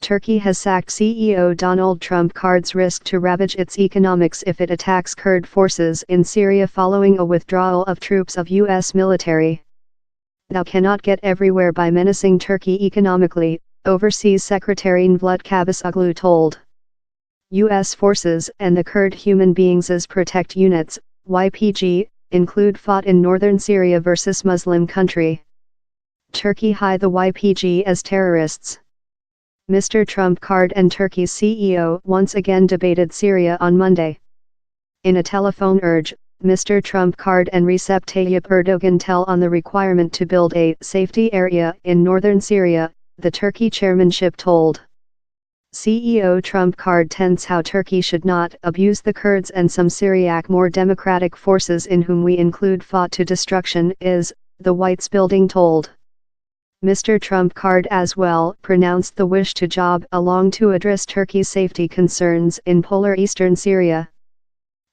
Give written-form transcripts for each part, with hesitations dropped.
Turkey has sacked CEO Donald Trump. Kurds risk to ravage its economics if it attacks Kurd forces in Syria following a withdrawal of troops of U.S. military. Thou cannot get everywhere by menacing Turkey economically, Overseas Secretary Mevlut Cavusoglu told. U.S. forces and the Kurd Human Beings Protect Units, YPG, include fought in northern Syria versus Muslim country. Turkey high the YPG as terrorists. Mr. Trump Kurd and Turkey's CEO once again debated Syria on Monday. In a telephone urge, Mr. Trump Kurd and Recep Tayyip Erdogan tell on the requirement to build a safety area in northern Syria, the Turkey chairmanship told. CEO Trump Kurd tends how Turkey should not abuse the Kurds and some Syriac more democratic forces in whom we include fought to destruction is, the White's building told. Mr. Trump Kurd as well pronounced the wish to job along to address Turkey's safety concerns in polar eastern Syria.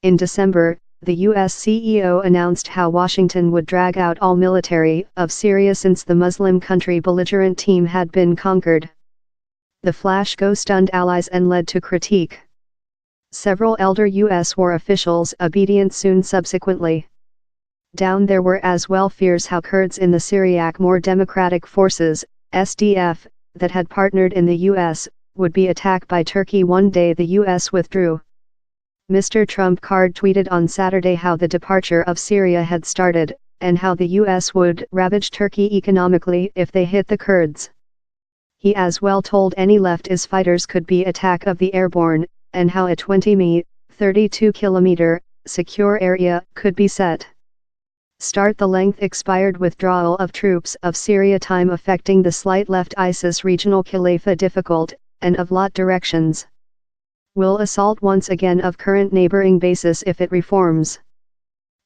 In December, the U.S. CEO announced how Washington would drag out all military of Syria since the Muslim country belligerent team had been conquered. The flash go stunned allies and led to critique. Several elder U.S. war officials obedient soon subsequently. Down there were as well fears how Kurds in the Syriac more democratic forces, SDF, that had partnered in the U.S., would be attacked by Turkey one day the U.S. withdrew. Mr. Trump Kurd tweeted on Saturday how the departure of Syria had started, and how the U.S. would ravage Turkey economically if they hit the Kurds. He as well told any leftist fighters could be attack of the airborne, and how a 20 mi, 32-kilometer, secure area could be set. Start the length expired withdrawal of troops of Syria time affecting the slight left ISIS regional Khalifa difficult, and of lot directions. Will assault once again of current neighboring bases if it reforms.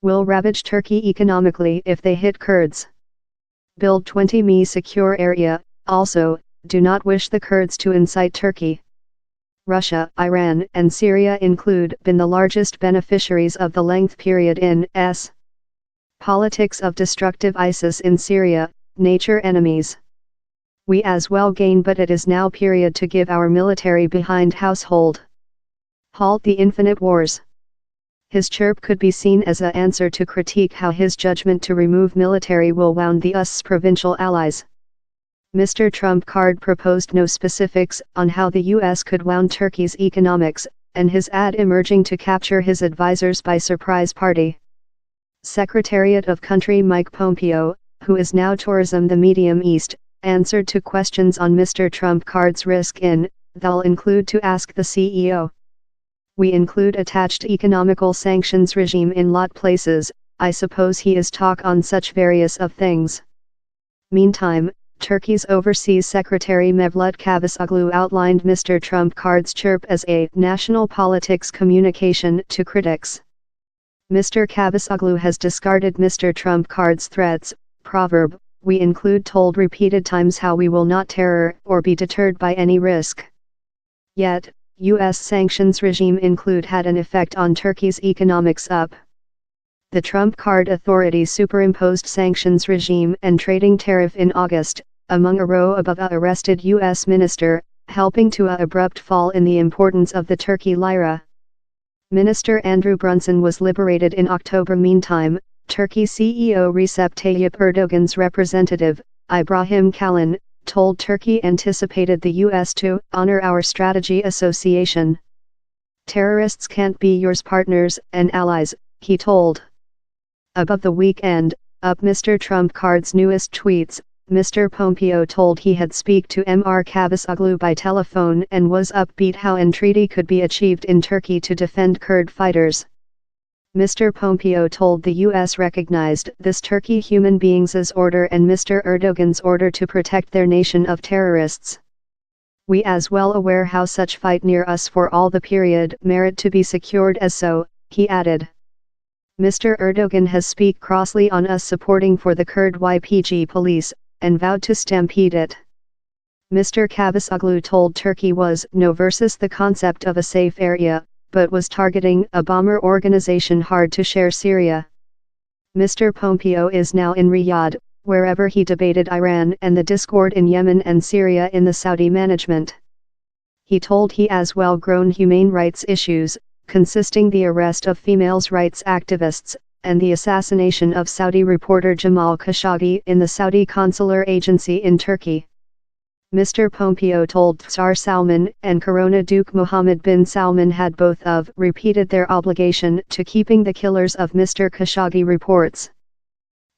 Will ravage Turkey economically if they hit Kurds. Build 20 mi secure area, also, do not wish the Kurds to incite Turkey. Russia, Iran and Syria include been the largest beneficiaries of the length period in s. Politics of destructive ISIS in Syria, nature enemies. We as well gain but it is now period to give our military behind household. Halt the infinite wars. His chirp could be seen as an answer to critique how his judgment to remove military will wound the US provincial allies. Mr. Trump Kurd proposed no specifics on how the US could wound Turkey's economics, and his ad emerging to capture his advisors by surprise party. Secretariat of Country Mike Pompeo, who is now tourism the Medium East, answered to questions on Mr. Trump Kurd's risk in, they'll include to ask the CEO. We include attached economical sanctions regime in lot places, I suppose he is talk on such various of things. Meantime, Turkey's Overseas Secretary Mevlut Cavusoglu outlined Mr. Trump Kurd's chirp as a national politics communication to critics. Mr. Cavusoglu has discarded Mr. Trump Kurd's threats, proverb, we include told repeated times how we will not terror or be deterred by any risk. Yet, U.S. sanctions regime include had an effect on Turkey's economics up. The Trump Kurd authorities superimposed sanctions regime and trading tariff in August, among a row above a arrested U.S. minister, helping to a abrupt fall in the importance of the Turkey lira. Minister Andrew Brunson was liberated in October. Meantime, Turkey CEO Recep Tayyip Erdogan's representative, Ibrahim Kalin, told Turkey anticipated the U.S. to honor our strategy association. Terrorists can't be yours partners and allies, he told. Above the weekend, up Mr. Trump Kurd's newest tweets, Mr. Pompeo told he had speak to Mr. Cavusoglu by telephone and was upbeat how an treaty could be achieved in Turkey to defend Kurd fighters. Mr. Pompeo told the U.S. recognized this Turkey human beings' order and Mr. Erdogan's order to protect their nation of terrorists. We as well aware how such fight near us for all the period merit to be secured as so, he added. Mr. Erdogan has speak crossly on us supporting for the Kurd YPG police, and vowed to stampede it. Mr. Cavusoglu told Turkey was no versus the concept of a safe area, but was targeting a bomber organization hard to share Syria. Mr. Pompeo is now in Riyadh, wherever he debated Iran and the discord in Yemen and Syria in the Saudi management. he told he as well grown human rights issues, consisting the arrest of females rights activists, and the assassination of Saudi reporter Jamal Khashoggi in the Saudi consular agency in Turkey. Mr. Pompeo told Tsar Salman and Corona Duke Mohammed bin Salman had both of repeated their obligation to keeping the killers of Mr. Khashoggi reports.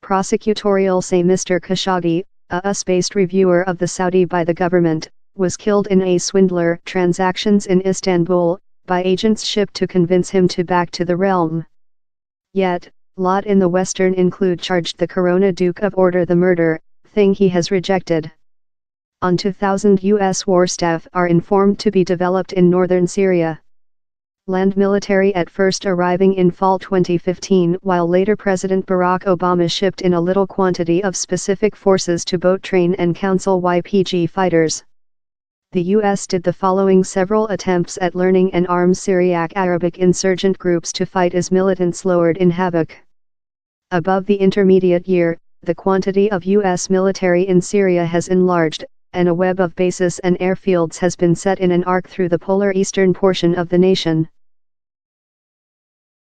Prosecutorial say Mr. Khashoggi, a US-based reviewer of the Saudi by the government, was killed in a swindler transactions in Istanbul, by agents shipped to convince him to back to the realm. Yet, lot in the Western include charged the Corona Duke of order the murder, thing he has rejected. On 2,000 U.S. war staff are informed to be developed in northern Syria. Land military at first arriving in fall 2015 while later President Barack Obama shipped in a little quantity of specific forces to boat train and counsel YPG fighters. The U.S. did the following several attempts at learning and arms Syriac Arabic insurgent groups to fight as militants lowered in havoc. Above the intermediate year, the quantity of U.S. military in Syria has enlarged, and a web of bases and airfields has been set in an arc through the polar eastern portion of the nation.